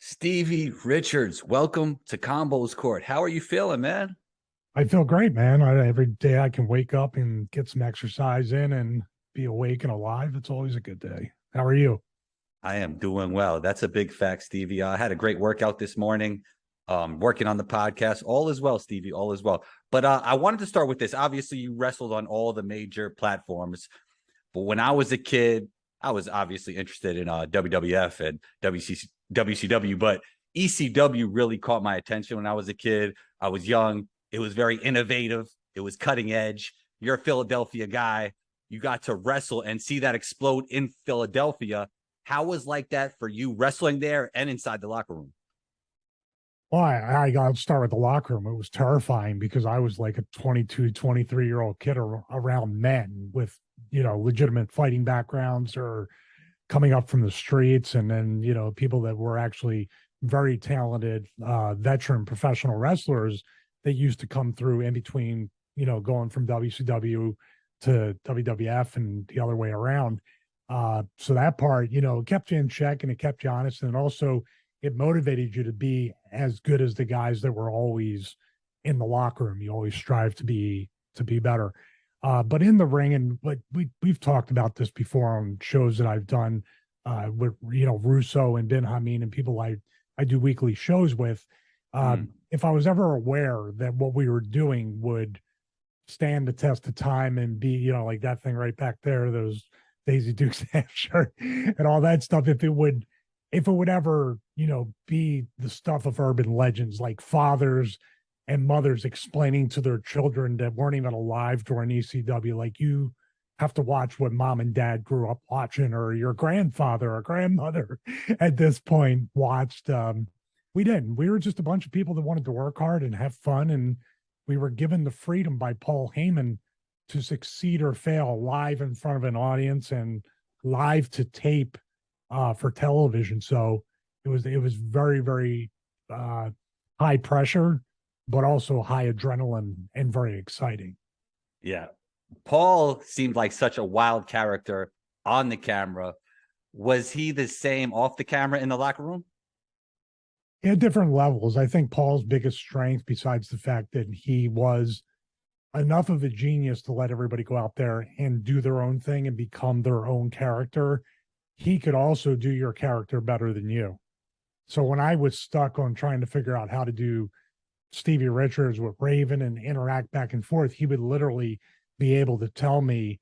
Stevie Richards, welcome to Combos Court. How are you feeling, man? I feel great, man. Every day I can wake up and get some exercise in and be awake and alive. It's always a good day. How are you? I am doing well. That's a big fact, Stevie. I had a great workout this morning, working on the podcast. All is well, Stevie. All is well. But I wanted to start with this. Obviously, you wrestled on all the major platforms. But when I was a kid, I was obviously interested in WWF and WCW, but ECW really caught my attention when I was a kid. I was young. It was very innovative. It was cutting edge. You're a Philadelphia guy. You got to wrestle and see that explode in Philadelphia. How was like that for you wrestling there and inside the locker room? Well, I got to start with the locker room. It was terrifying because I was like a 22, 23-year-old kid around men with, legitimate fighting backgrounds or coming up from the streets. And then, people that were actually very talented, veteran professional wrestlers that used to come through in between, going from WCW to WWF and the other way around. So that part, it kept you in check and it kept you honest. And also it motivated you to be as good as the guys that were always in the locker room. You always strive to be better. But in the ring, and what we've talked about this before on shows that I've done with Russo and Ben Hameen and people I do weekly shows with. If I was ever aware that what we were doing would stand the test of time and be, like that thing right back there, those Daisy Dukes half shirt and all that stuff, if it would ever, be the stuff of urban legends, like fathers and mothers explaining to their children that weren't even alive during ECW, like you have to watch what mom and dad grew up watching, or your grandfather or grandmother at this point watched. We didn't. We were just a bunch of people that wanted to work hard and have fun, and we were given the freedom by Paul Heyman to succeed or fail live in front of an audience and live to tape for television. So it was very, very high pressure, but also high adrenaline and very exciting. Yeah. Paul seemed like such a wild character on the camera. Was he the same off the camera in the locker room? At different levels. I think Paul's biggest strength, besides the fact that he was enough of a genius to let everybody go out there and do their own thing and become their own character, he could also do your character better than you. So when I was stuck on trying to figure out how to do Stevie Richards with Raven and interact back and forth, he would literally be able to tell me,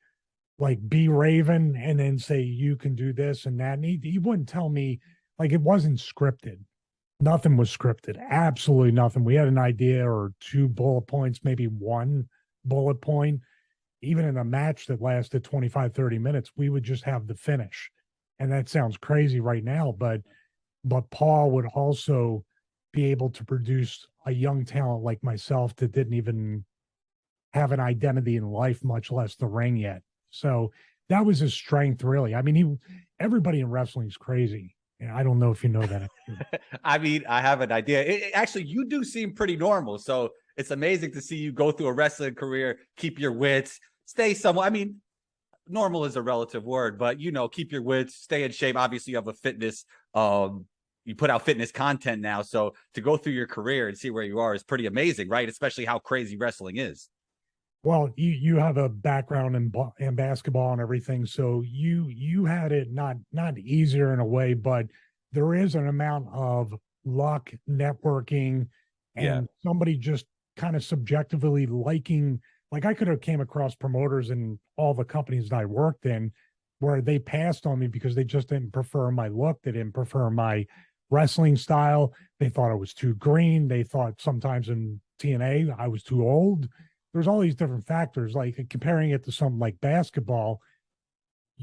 like, be Raven, and then say, you can do this and that. And he wouldn't tell me, like, it wasn't scripted. Nothing was scripted. Absolutely nothing. We had an idea or two bullet points, maybe one bullet point. Even in a match that lasted 25, 30 minutes, we would just have the finish. And that sounds crazy right now, but Paul would also be able to produce a young talent like myself that didn't even have an identity in life, much less the ring yet. So that was his strength, really. I mean, everybody in wrestling is crazy. I don't know if you know that. I mean, I have an idea. Actually, you do seem pretty normal. So it's amazing to see you go through a wrestling career, keep your wits, stay somewhat. I mean, normal is a relative word, but keep your wits, stay in shape. Obviously, you have a fitness. You put out fitness content now. So to go through your career and see where you are is pretty amazing, right? Especially how crazy wrestling is. Well, you have a background in basketball and everything, so you had it not easier in a way, but there is an amount of luck, networking, Yeah. and somebody just kind of subjectively liking. Like, I could have came across promoters in all the companies that I worked in where they passed on me because they just didn't prefer my look, they didn't prefer my wrestling style, they thought I was too green, they thought sometimes in TNA I was too old. There's all these different factors. Like, comparing it to something like basketball,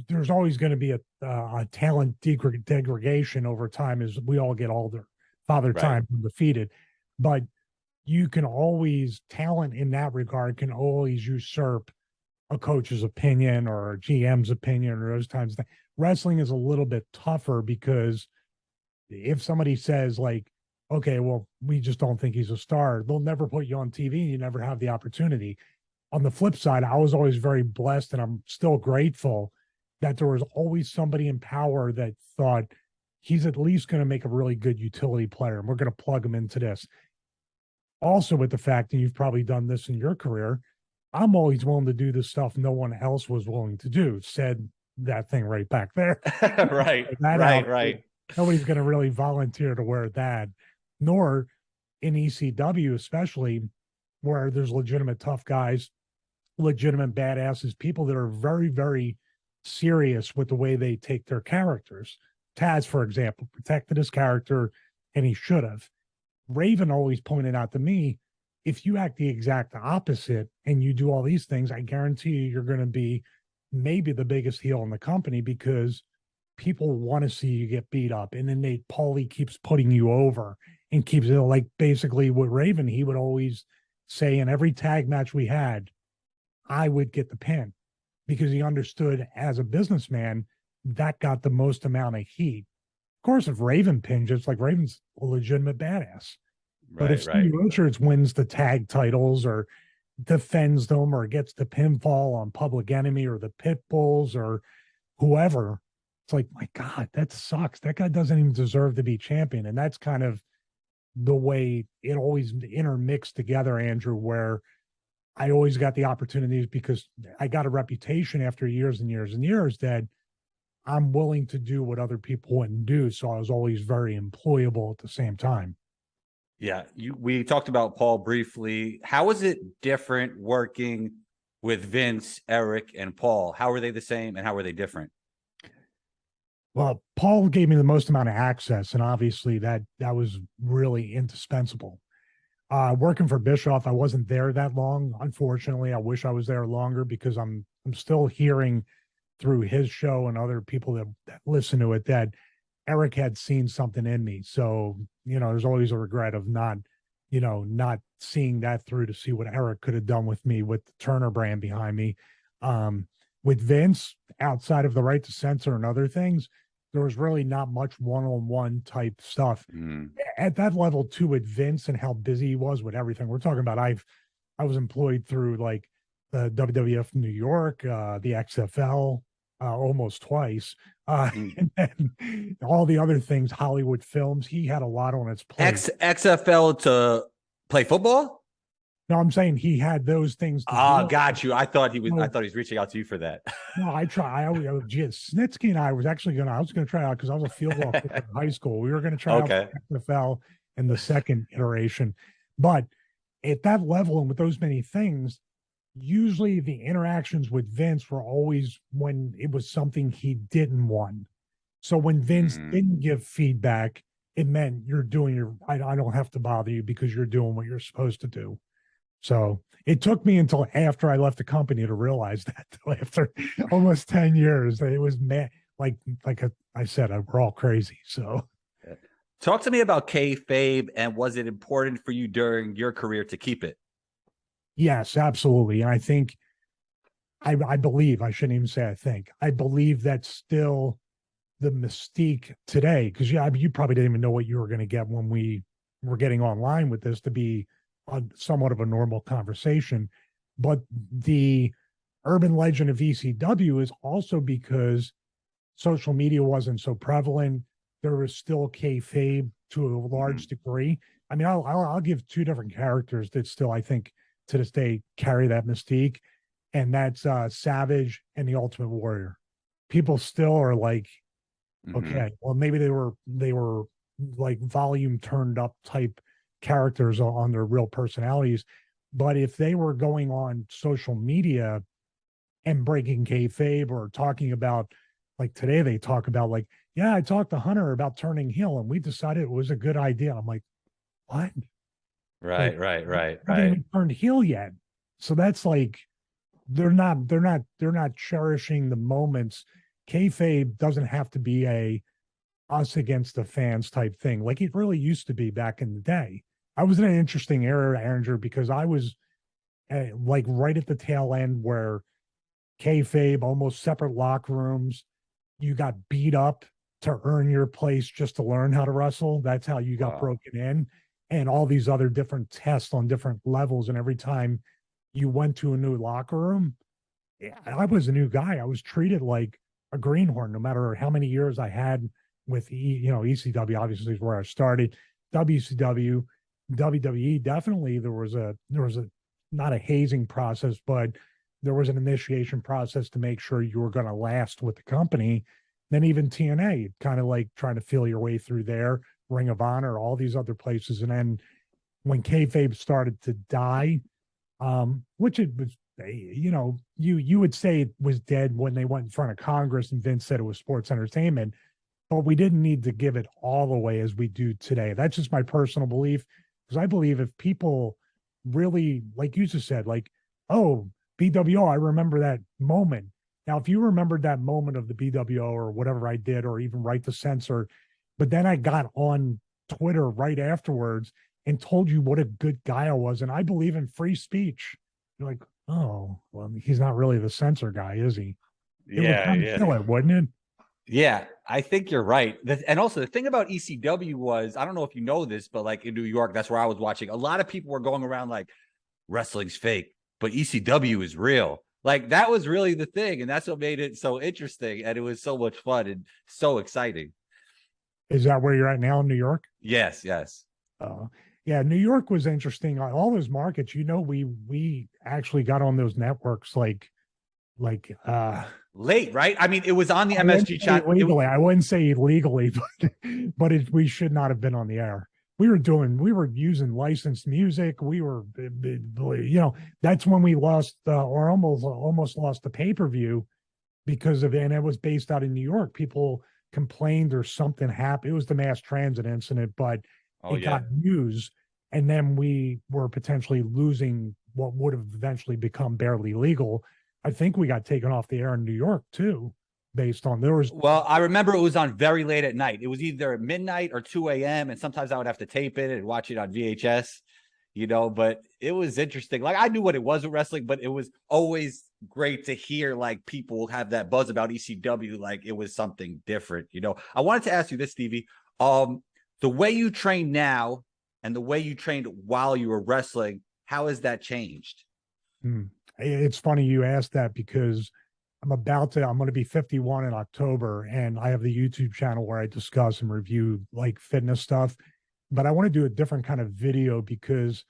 there's always going to be a talent degradation over time as we all get older. Father Right. time undefeated, but you can always, talent in that regard can always usurp a coach's opinion or a GM's opinion or those times. Wrestling is a little bit tougher because if somebody says, like, okay, well, we just don't think he's a star, they'll never put you on TV and you never have the opportunity. On the flip side, I was always very blessed and I'm still grateful that there was always somebody in power that thought, he's at least going to make a really good utility player, and we're going to plug him into this. Also, with the fact, and you've probably done this in your career, I'm always willing to do the stuff no one else was willing to do. Said that thing right back there. Right, That right, outfit, right. nobody's going to really volunteer to wear that, nor in ECW, especially where there's legitimate tough guys, legitimate badasses, people that are very, very serious with the way they take their characters. Taz, for example, protected his character, and he should have. Raven always pointed out to me, if you act the exact opposite and you do all these things, I guarantee you're going to be maybe the biggest heel in the company, because people want to see you get beat up. And then Paulie keeps putting you over and keeps it, like, basically with Raven, he would always say in every tag match we had, I would get the pin, because he understood as a businessman that got the most amount of heat. Of course, if Raven pins, it's like Raven's a legitimate badass. But if Right, right. Stevie Richards wins the tag titles or defends them or gets the pinfall on Public Enemy or the Pit Bulls or whoever, it's like, my God, that sucks. That guy doesn't even deserve to be champion. And that's kind of the way it always intermixed together, Andrew, where I always got the opportunities because I got a reputation after years and years and years that I'm willing to do what other people wouldn't do. So I was always very employable at the same time. Yeah, we talked about Paul briefly. How is it different working with Vince, Eric, and Paul? How are they the same and how are they different? Well, Paul gave me the most amount of access, and obviously that was really indispensable. Working for Bischoff, I wasn't there that long. Unfortunately, I wish I was there longer, because I'm still hearing through his show and other people that listen to it that Eric had seen something in me. So, there's always a regret of not seeing that through to see what Eric could have done with me with the Turner brand behind me. With Vince, outside of the right to censor and other things, there was really not much one-on-one type stuff at that level too, with Vince and how busy he was with everything. We're talking about, I was employed through like the WWF New York, the XFL, almost twice. And then all the other things, Hollywood films, he had a lot on his plate. XFL to play football? No, I'm saying he had those things. Got you. I thought he was reaching out to you for that. No, I Snitsky and I was going to try out, because I was a field goal kicker in high school. We were going to try out for XFL in the second iteration. But at that level and with those many things, usually the interactions with Vince were always when it was something he didn't want. So when Vince didn't give feedback, it meant you're doing I don't have to bother you because you're doing what you're supposed to do. So it took me until after I left the company to realize that, after almost 10 years, it was I said, we're all crazy. So talk to me about kayfabe, and was it important for you during your career to keep it? Yes, absolutely. And I think, I believe, I shouldn't even say I think, I believe that's still the mystique today. Because you probably didn't even know what you were going to get when we were getting online with this to be somewhat of a normal conversation. But the urban legend of ECW is also because social media wasn't so prevalent. There was still kayfabe to a large degree. I mean, I'll give two different characters that still, I think, to this day carry that mystique, and that's Savage and the Ultimate Warrior. People still are like, okay, well, maybe they were like volume turned up type characters on their real personalities, but if they were going on social media and breaking kayfabe or talking about, like today they talk about, like, yeah, I talked to Hunter about turning heel and we decided it was a good idea. I'm like, what? Right. Haven't even turned heel yet. So that's like, they're not cherishing the moments. Kayfabe doesn't have to be a us against the fans type thing like it really used to be back in the day. I was in an interesting era, Andrew, because I was like right at the tail end where kayfabe, almost separate locker rooms. You got beat up to earn your place just to learn how to wrestle. That's how you got broken in, and all these other different tests on different levels. And every time you went to a new locker room, I was a new guy. I was treated like a greenhorn, no matter how many years I had with ECW obviously is where I started. WCW, WWE, definitely there was a not a hazing process, but there was an initiation process to make sure you were going to last with the company. Then even TNA, kind of like trying to feel your way through there, Ring of Honor, all these other places. And then when kayfabe started to die, which it was, you would say it was dead when they went in front of Congress and Vince said it was sports entertainment, but we didn't need to give it all the way as we do today. That's just my personal belief, because I believe if people really, like you just said, like, oh, BWO, I remember that moment. Now, if you remembered that moment of the BWO or whatever I did, or even Right to Censor, but then I got on Twitter right afterwards and told you what a good guy I was, and I believe in free speech, you're like, oh, well, he's not really the censor guy, is he? It would Yeah, kind of yeah. kill it, wouldn't it? Yeah, I think you're right. And also the thing about ECW was, I don't know if you know this, but like in New York, that's where I was watching. A lot of people were going around like wrestling's fake, but ECW is real. Like that was really the thing. And that's what made it so interesting. And it was so much fun and so exciting. Is that where you're at now in New York? Yes, yes. Uh, yeah, New York was interesting. All those markets, we actually got on those networks like Late, right? I mean, it was on the I wouldn't MSG say chat. legally. I wouldn't say illegally, but we should not have been on the air. We were using licensed music. We were, that's when we lost or almost lost the pay-per-view because of it. And it was based out in New York. People complained or something happened. It was the mass transit incident, but Oh, it yeah. got news. And then we were potentially losing what would have eventually become barely legal. I think we got taken off the air in New York too, based on there was. Well, I remember it was on very late at night. It was either midnight or 2 a.m. And sometimes I would have to tape it and watch it on VHS, but it was interesting. Like I knew what it was with wrestling, but it was always great to hear like people have that buzz about ECW, like it was something different. I wanted to ask you this, Stevie. The way you train now and the way you trained while you were wrestling, how has that changed? It's funny you asked that because I'm going to be 51 in October, and I have the YouTube channel where I discuss and review like fitness stuff. But I want to do a different kind of video because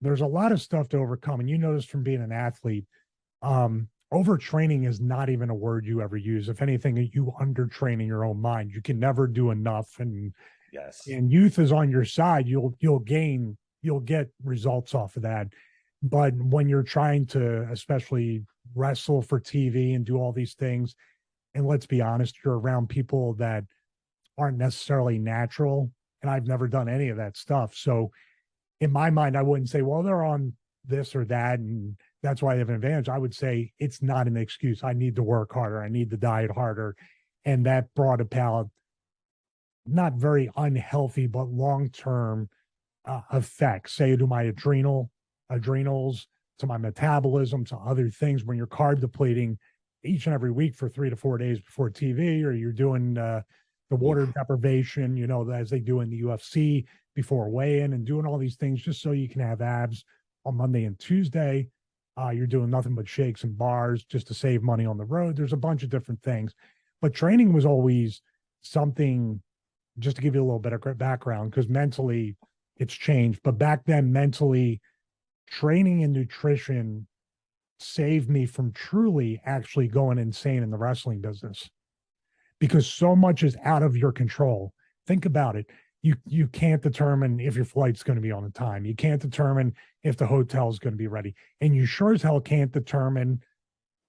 there's a lot of stuff to overcome. And you notice from being an athlete, overtraining is not even a word you ever use. If anything, you undertrain in your own mind. You can never do enough. Yes. And youth is on your side. You'll get results off of that. But when you're trying to, especially wrestle for TV and do all these things, and let's be honest, you're around people that aren't necessarily natural. And I've never done any of that stuff. So in my mind, I wouldn't say, well, they're on this or that, and that's why they have an advantage. I would say it's not an excuse. I need to work harder. I need to diet harder. And that brought about not very unhealthy, but long-term effects, say to my adrenals, to my metabolism, to other things. When you're carb depleting each and every week for 3 to 4 days before TV, or you're doing the water deprivation, as they do in the UFC before weigh-in, and doing all these things just so you can have abs on Monday and Tuesday. You're doing nothing but shakes and bars just to save money on the road. There's a bunch of different things, but training was always something. Just to give you a little bit of background, because mentally it's changed, but back then mentally, training and nutrition saved me from truly actually going insane in the wrestling business, because so much is out of your control. Think about it. You can't determine if your flight's going to be on the time. You can't determine if the hotel is going to be ready. And you sure as hell can't determine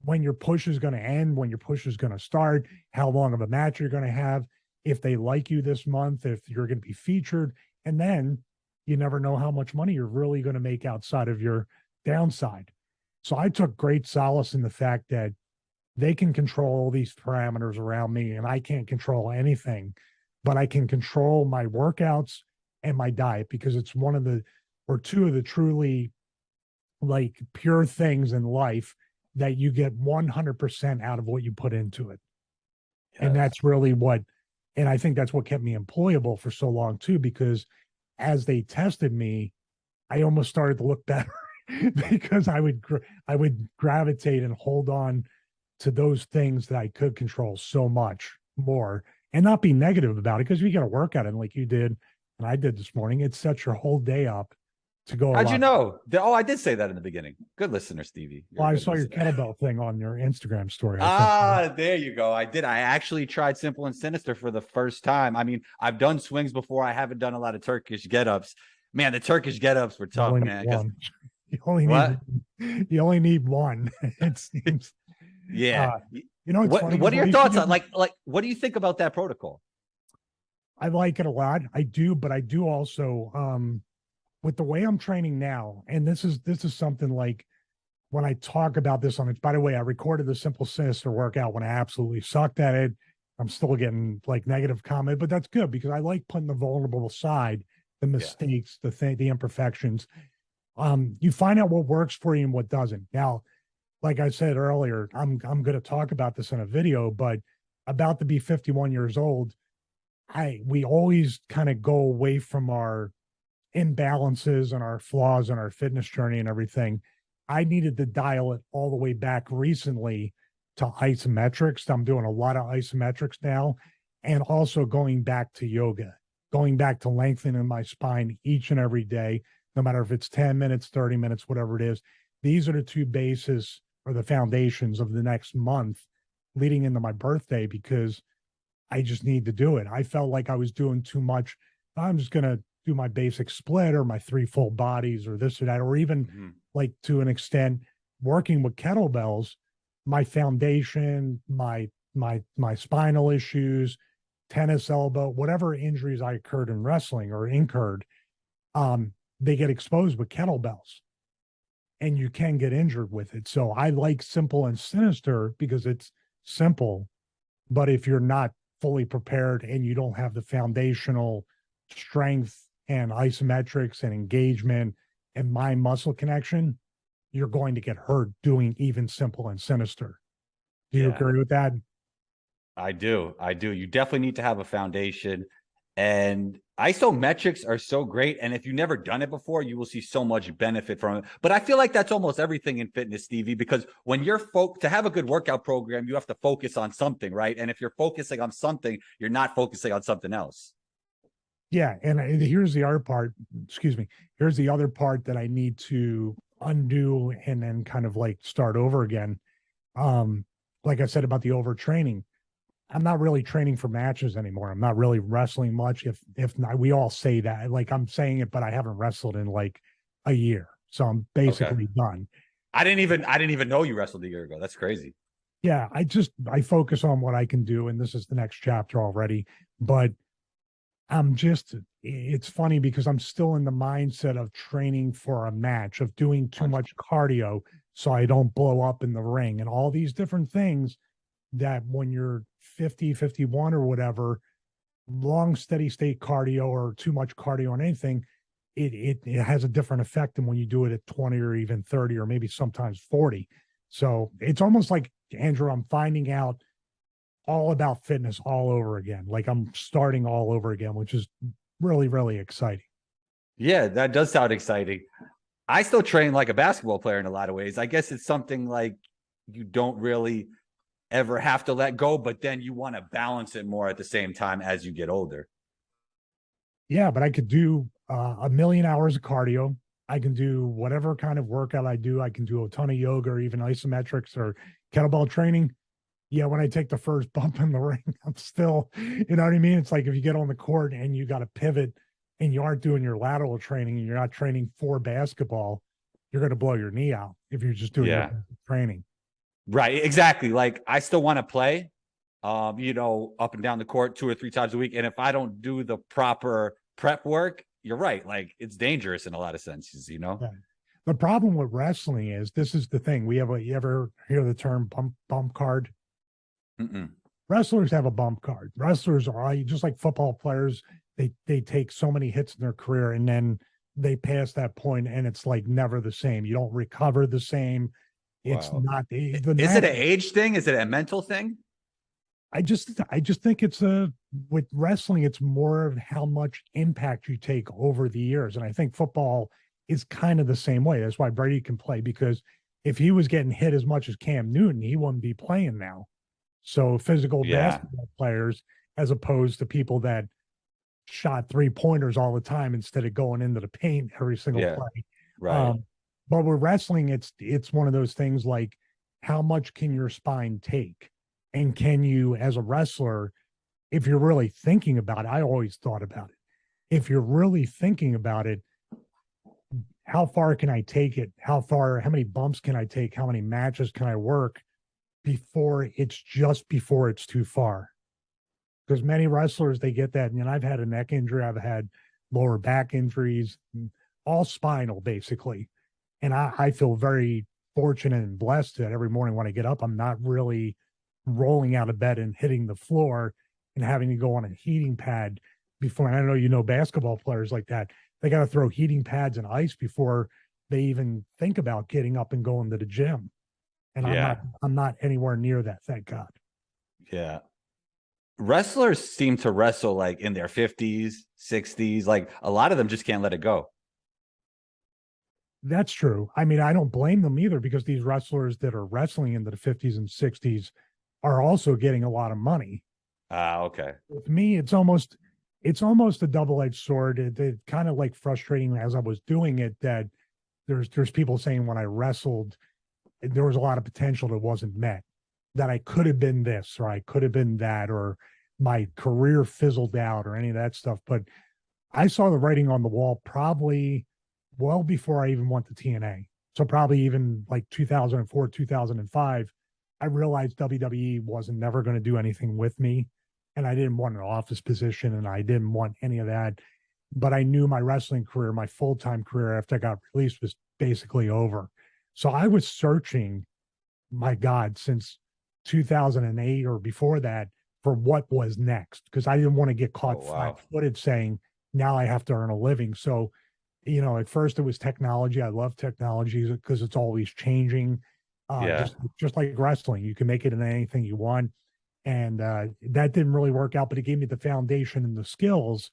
when your push is going to end, when your push is going to start, how long of a match you're going to have, if they like you this month, if you're going to be featured. And then you never know how much money you're really going to make outside of your downside. So I took great solace in the fact that they can control all these parameters around me, and I can't control anything, but I can control my workouts and my diet, because it's one of the, or two of the truly like pure things in life that you get 100% out of what you put into it. Yes. And that's really what, and I think that's what kept me employable for so long too, because as they tested me, I almost started to look better because I would gravitate and hold on to those things that I could control so much more. and not be negative about it, because you get a workout in like you did and I did this morning. It sets your whole day up to go a How'd you lot. know? Oh, I did say that in the beginning. Good listener, Stevie. You're Well, a I good saw your listener. kettlebell thing on your Instagram story. I thought, There you go. I did. I actually tried simple and sinister for the first time. I mean, I've done swings before. I haven't done a lot of Turkish get-ups. Man, the Turkish get-ups were you tough, only need man. Because one. You only need what? you only need one. It seems. Yeah. Uh, it's What funny because What are I your used to thoughts get. on like what do you think about that protocol? I like it a lot. I do, but I do also with the way I'm training now, and this is something like when I talk about this on it. By the way, I recorded the simple sinister workout when I absolutely sucked at it. I'm still getting like negative comment, but that's good because I like putting the vulnerable aside, the Yeah. mistakes, the imperfections. You find out what works for you and what doesn't. Now, like I said earlier, I'm going to talk about this in a video, but about to be 51 years old, we always kind of go away from our imbalances and our flaws and our fitness journey and everything. I needed to dial it all the way back recently to isometrics. I'm doing a lot of isometrics now, and also going back to yoga, going back to lengthening my spine each and every day, no matter if it's 10 minutes, 30 minutes, whatever it is. These are the two bases or the foundations of the next month leading into my birthday, because I just need to do it. I felt like I was doing too much. I'm just going to do my basic split or my three full bodies or this or that, or even like to an extent working with kettlebells, my foundation, my spinal issues, tennis elbow, whatever injuries I occurred in wrestling or incurred, they get exposed with kettlebells and you can get injured with it. So I like simple and sinister because it's simple, but if you're not fully prepared and you don't have the foundational strength and isometrics and engagement and mind muscle connection, you're going to get hurt doing even simple and sinister. Do you Yeah. agree with that? I do. I do. You definitely need to have a foundation. And isometrics are so great. And if you've never done it before, you will see so much benefit from it. But I feel like that's almost everything in fitness, Stevie, because when you're to have a good workout program, you have to focus on something, right? And if you're focusing on something, you're not focusing on something else. Yeah. And here's the other part, excuse me. Here's the other part that I need to undo and then kind of like start over again. Like I said about the overtraining, I'm not really training for matches anymore. I'm not really wrestling much. If not, we all say that. Like I'm saying it, but I haven't wrestled in like a year. So I'm Okay. basically done. I didn't even know you wrestled a year ago. That's crazy. Yeah, I focus on what I can do, and this is the next chapter already. But it's funny because I'm still in the mindset of training for a match, of doing too much cardio so I don't blow up in the ring and all these different things that when you're 50, 51 or whatever, long steady state cardio or too much cardio on anything, it has a different effect than when you do it at 20 or even 30 or maybe sometimes 40. So it's almost like, Andrew, I'm finding out all about fitness all over again. Like I'm starting all over again, which is really, really exciting. Yeah, that does sound exciting. I still train like a basketball player in a lot of ways. I guess it's something like you don't really ever have to let go, but then you want to balance it more at the same time as you get older. Yeah, but I could do a million hours of cardio. I can do whatever kind of workout I do. I can do a ton of yoga or even isometrics or kettlebell training. Yeah, when I take the first bump in the ring, I'm still, you know what I mean? It's like if you get on the court and you got to pivot and you aren't doing your lateral training and you're not training for basketball, you're going to blow your knee out if you're just doing your training. Right. Exactly. Like I still want to play, up and down the court 2 or 3 times a week. And if I don't do the proper prep work, you're right. Like it's dangerous in a lot of senses, Yeah. The problem with wrestling is this is the thing. You ever hear the term bump card? Mm-mm. Wrestlers have a bump card. Wrestlers are just like football players. They take so many hits in their career and then they pass that point and it's like never the same. You don't recover the same. It's Wow. not the Is it match. an age thing? Is it a mental thing? I just think it's with wrestling, it's more of how much impact you take over the years. And I think football is kind of the same way. That's why Brady can play, because if he was getting hit as much as Cam Newton, he wouldn't be playing now. So physical Yeah. basketball players, as opposed to people that shot 3-pointers all the time instead of going into the paint every single Yeah. play. Right. But with wrestling, it's one of those things like, how much can your spine take? And can you, as a wrestler, if you're really thinking about it, I always thought about it. If you're really thinking about it, how far can I take it? How many bumps can I take? How many matches can I work before it's too far? Because many wrestlers, they get that. And I've had a neck injury, I've had lower back injuries, all spinal basically. And I feel very fortunate and blessed that every morning when I get up, I'm not really rolling out of bed and hitting the floor and having to go on a heating pad before. And I know, basketball players like that, they got to throw heating pads and ice before they even think about getting up and going to the gym. And Yeah. I'm not anywhere near that, thank God. Yeah. Wrestlers seem to wrestle like in their 50s, 60s. Like a lot of them just can't let it go. That's true. I mean, I don't blame them either, because these wrestlers that are wrestling into the 50s and 60s are also getting a lot of money. Okay. With me, it's almost a double-edged sword. It's kind of like frustrating as I was doing it, that there's people saying when I wrestled, there was a lot of potential that wasn't met, that I could have been this or I could have been that, or my career fizzled out or any of that stuff. But I saw the writing on the wall probably well before I even went to TNA. So probably even like 2004, 2005, I realized WWE wasn't never going to do anything with me. And I didn't want an office position and I didn't want any of that. But I knew my wrestling career, my full-time career after I got released, was basically over. So I was searching, my God, since 2008 or before that, for what was next, because I didn't want to get caught flat-footed saying, now I have to earn a living. So, at first it was technology. I love technology because it's always changing. Yeah. Just like wrestling, you can make it in anything you want. And that didn't really work out, but it gave me the foundation and the skills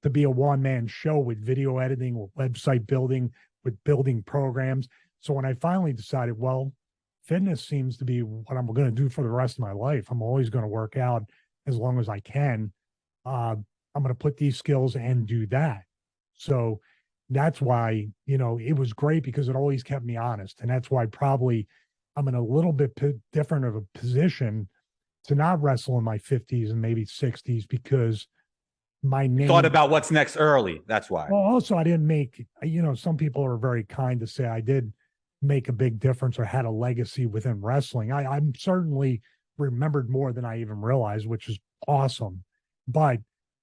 to be a one-man show with video editing, with website building, with building programs. So when I finally decided, well, fitness seems to be what I'm going to do for the rest of my life, I'm always going to work out as long as I can. I'm going to put these skills and do that. So that's why, it was great, because it always kept me honest. And that's why probably I'm in a little bit different of a position to not wrestle in my 50s and maybe 60s, because my name. Thought about what's next early. That's why. Well, also, I didn't make, some people are very kind to say I did make a big difference or had a legacy within wrestling. I'm certainly remembered more than I even realized, which is awesome. But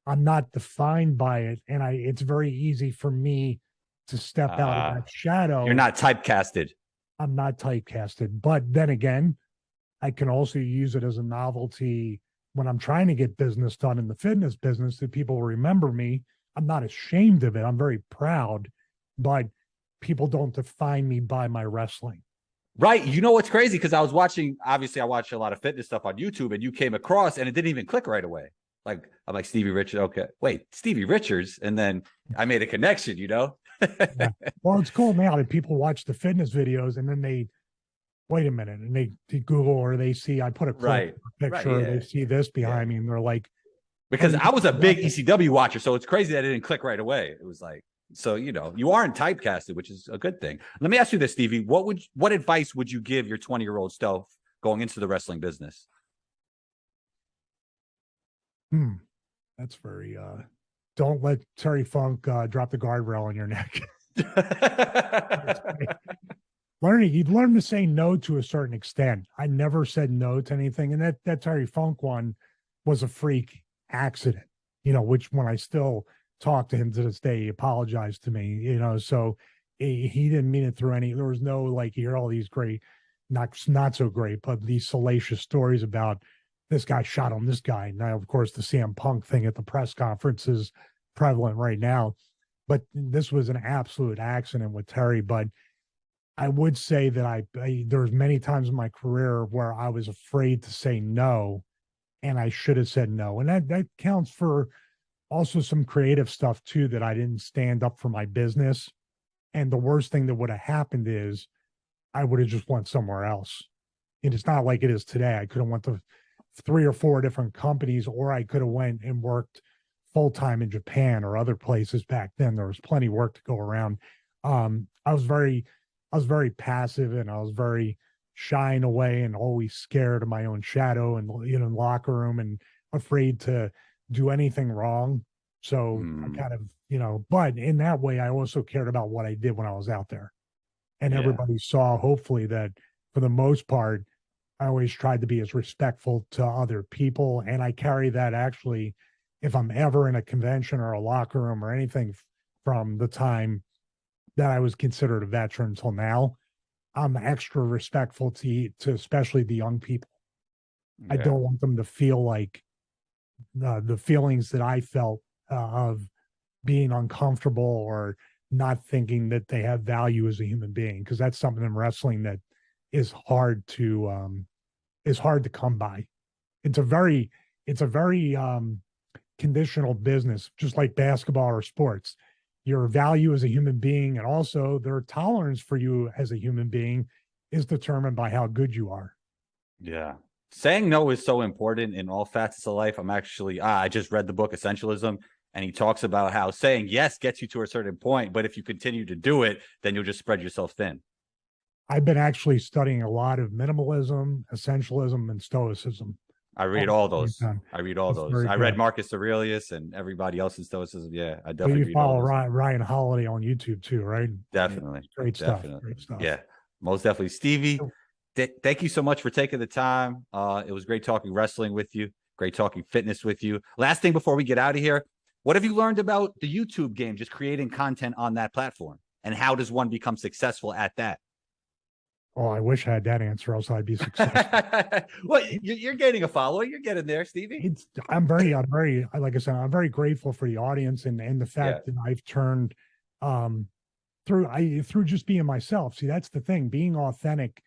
I'm not defined by it. And it's very easy for me to step out of that shadow. You're not typecasted. I'm not typecasted. But then again, I can also use it as a novelty when I'm trying to get business done in the fitness business, that people remember me. I'm not ashamed of it. I'm very proud, but people don't define me by my wrestling. Right. You know what's crazy? Because I was watching, obviously I watch a lot of fitness stuff on YouTube, and you came across and it didn't even click right away. Like, I'm like, Stevie Richards. Okay. Wait, Stevie Richards. And then I made a connection, Yeah. Well, it's cool now that people watch the fitness videos and then they, wait a minute, and they Google, or they see I put a picture, or they see this behind me, and they're like, because I was a big ECW watcher, so it's crazy that it didn't click right away. It was like, so you aren't typecasted, which is a good thing. Let me ask you this, Stevie. What advice would you give your 20-year-old self going into the wrestling business? That's very don't let Terry Funk drop the guardrail on your neck. You'd learn to say no to a certain extent. I never said no to anything. And that Terry Funk one was a freak accident, which when I still talk to him to this day, he apologized to me, so he didn't mean it through there was no, like, you hear all these great, not so great, but these salacious stories about this guy shot on this guy. Now, of course, the CM Punk thing at the press conference is prevalent right now, but this was an absolute accident with Terry. But I would say that there's many times in my career where I was afraid to say no, and I should have said no. And that counts for also some creative stuff too, that I didn't stand up for my business. And the worst thing that would have happened is I would have just went somewhere else. And it's not like it is today. I could have went to 3 or 4 different companies, or I could have went and worked full time in Japan or other places back then. There was plenty of work to go around. I was very passive, and I was very shying away and always scared of my own shadow, and in the locker room, and afraid to do anything wrong. So I kind of, but in that way, I also cared about what I did when I was out there. And Yeah. everybody saw, hopefully, that for the most part, I always tried to be as respectful to other people. And I carry that actually, if I'm ever in a convention or a locker room or anything from the time that I was considered a veteran until now, I'm extra respectful to especially the young people. I Yeah. don't want them to feel like the feelings that I felt of being uncomfortable or not thinking that they have value as a human being, because that's something in wrestling that is hard to come by. It's a very conditional business, just like basketball or sports. Your value as a human being, and also their tolerance for you as a human being, is determined by how good you are. Yeah. Saying no is so important in all facets of life. I just read the book Essentialism, and he talks about how saying yes gets you to a certain point, but if you continue to do it, then you'll just spread yourself thin. I've been actually studying a lot of minimalism, essentialism, and stoicism. I read all those. It's very I read good. Marcus Aurelius and everybody else in Stoicism. Yeah, I But definitely you read all follow those. Ryan Holiday on YouTube too, right? Definitely. Great stuff. Definitely. Great stuff. Yeah, most definitely. Stevie, thank you so much for taking the time. It was great talking wrestling with you. Great talking fitness with you. Last thing before we get out of here, what have you learned about the YouTube game, just creating content on that platform? And how does one become successful at that? Oh, I wish I had that answer, else I'd be successful. Well, you're gaining a following. You're getting there, Stevie. Like I said, I'm very grateful for the audience, and the fact that I've turned through just being myself. See, that's the thing. Being authentic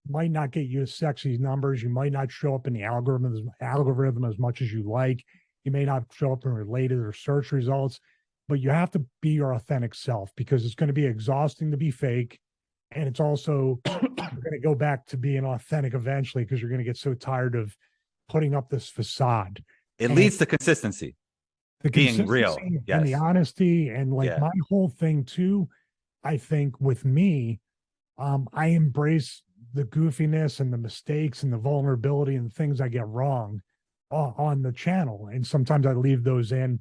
might not get you sexy numbers. You might not show up in the algorithm as much as you like. You may not show up in related or search results, but you have to be your authentic self, because it's going to be exhausting to be fake. And it's also you're going to go back to being authentic eventually, because you're going to get so tired of putting up this facade. It leads to consistency. The being real. consistency Yes. and the honesty, and my whole thing too, I think with me, I embrace the goofiness and the mistakes and the vulnerability and the things I get wrong on the channel. And sometimes I leave those in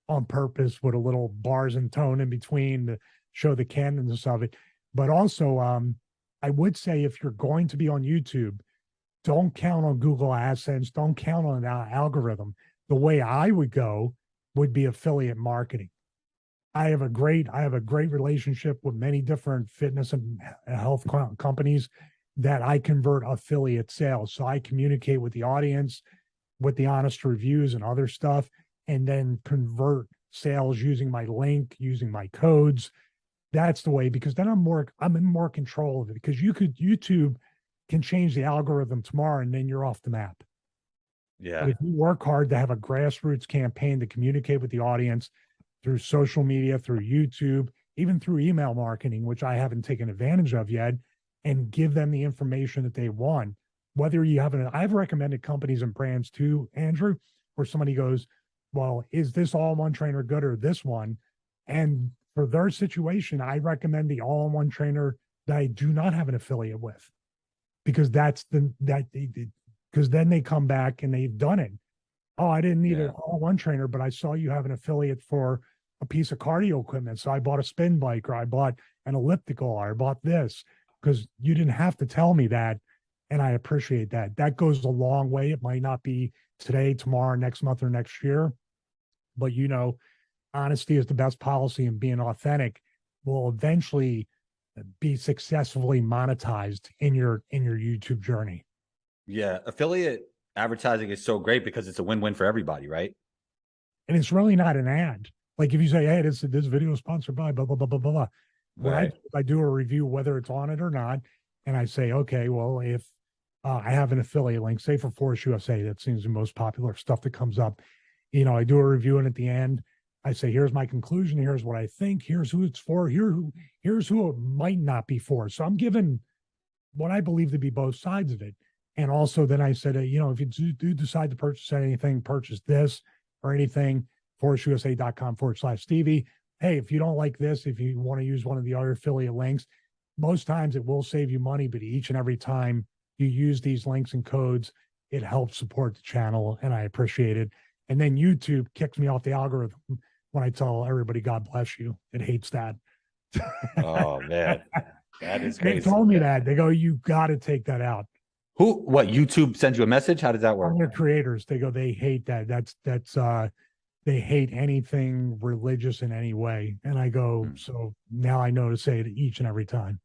on purpose with a little bars and tone in between to show the candidness of it. But also, I would say, if you're going to be on YouTube, don't count on Google AdSense. Don't count on that algorithm. The way I would go would be affiliate marketing. I have a great relationship with many different fitness and health companies that I convert affiliate sales. So I communicate with the audience with the honest reviews and other stuff, and then convert sales using my link, using my codes. That's the way, because then I'm in more control of it, because YouTube can change the algorithm tomorrow and then you're off the map. Yeah. But if you work hard to have a grassroots campaign to communicate with the audience through social media, through YouTube, even through email marketing, which I haven't taken advantage of yet, and give them the information that they want, whether you have I've recommended companies and brands too, Andrew, where somebody goes, well, is this all-in-one trainer good or this one? And for their situation, I recommend the all-in-one trainer that I do not have an affiliate with, because because then they come back and they've done it. Oh, I didn't need an all-in-one trainer, but I saw you have an affiliate for a piece of cardio equipment. So I bought a spin bike, or I bought an elliptical, or I bought this, because you didn't have to tell me that. And I appreciate that. That goes a long way. It might not be today, tomorrow, next month, or next year, but honesty is the best policy, and being authentic will eventually be successfully monetized in your YouTube journey. Yeah. Affiliate advertising is so great because it's a win-win for everybody, right? And it's really not an ad. Like if you say, hey, this video is sponsored by blah, blah, blah, blah, blah, blah. What I do a review, whether it's on it or not. And I say, okay, well, if I have an affiliate link, say for Force USA, that seems the most popular stuff that comes up. I do a review, and at the end, I say, here's my conclusion. Here's what I think. Here's who it's for. Here's who it might not be for. So I'm given what I believe to be both sides of it. And also then I said, if you do decide to purchase anything, purchase this or anything, forceusa.com/Stevie. Hey, if you don't like this, if you want to use one of the other affiliate links, most times it will save you money, but each and every time you use these links and codes, it helps support the channel, and I appreciate it. And then YouTube kicks me off the algorithm when I tell everybody, God bless you. It hates that. Oh man, that is They crazy. told me that. They go, you got to take that out. What, YouTube sends you a message? How does that work? On their creators, they go, they hate that. They hate anything religious in any way. And I go, so now I know to say it each and every time.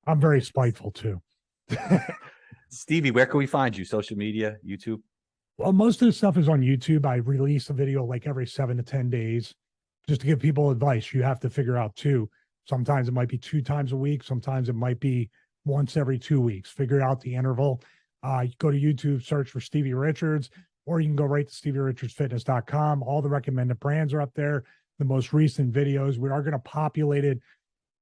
I'm very spiteful too. Stevie, where can we find you? Social media, YouTube? Well, most of the stuff is on YouTube. I release a video like every 7 to 10 days just to give people advice. You have to figure out too. Sometimes it might be 2 times a week. Sometimes it might be once every 2 weeks. Figure out the interval. You go to YouTube, search for Stevie Richards, or you can go right to StevieRichardsFitness.com. All the recommended brands are up there. The most recent videos, we are going to populate it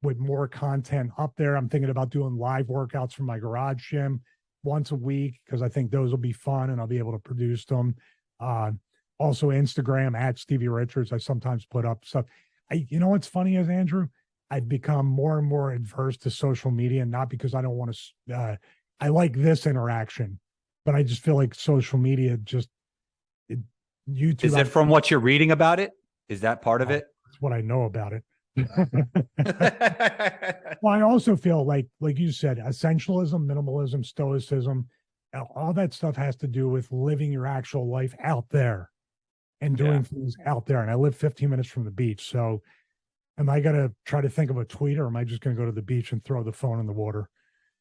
with more content up there. I'm thinking about doing live workouts from my garage gym once a week because I think those will be fun and I'll be able to produce them. Also Instagram at Stevie Richards. I sometimes put up stuff. What's funny is, Andrew, I've become more and more adverse to social media, not because I don't want to, I like this interaction, but I just feel like social media YouTube. Is it from what you're reading about it? Is that part of it? That's what I know about it. Well, I also feel like you said, essentialism, minimalism, stoicism, all that stuff has to do with living your actual life out there and doing things out there. And I live 15 minutes from the beach. So am I going to try to think of a tweet, or am I just going to go to the beach and throw the phone in the water?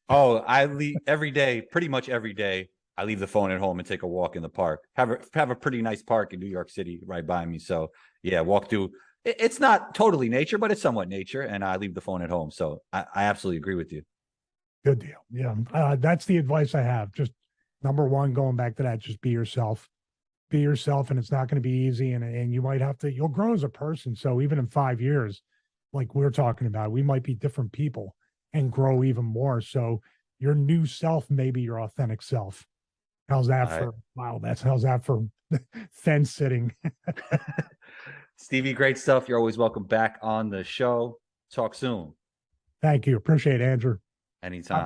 Oh, I leave every day, pretty much every day. I leave the phone at home and take a walk in the park. Have a pretty nice park in New York City right by me. So yeah, walk through. It's not totally nature, but it's somewhat nature, and I leave the phone at home. So I absolutely agree with you. Good deal. Yeah, that's the advice I have. Just number one, going back to that, just be yourself. Be yourself, and it's not going to be easy, and you might have to. You'll grow as a person. So even in 5 years, like we're talking about, we might be different people and grow even more. So your new self may be your authentic self. How's that for wow? How's that for fence sitting? Stevie, great stuff. You're always welcome back on the show. Talk soon. Thank you. Appreciate it, Andrew. Anytime.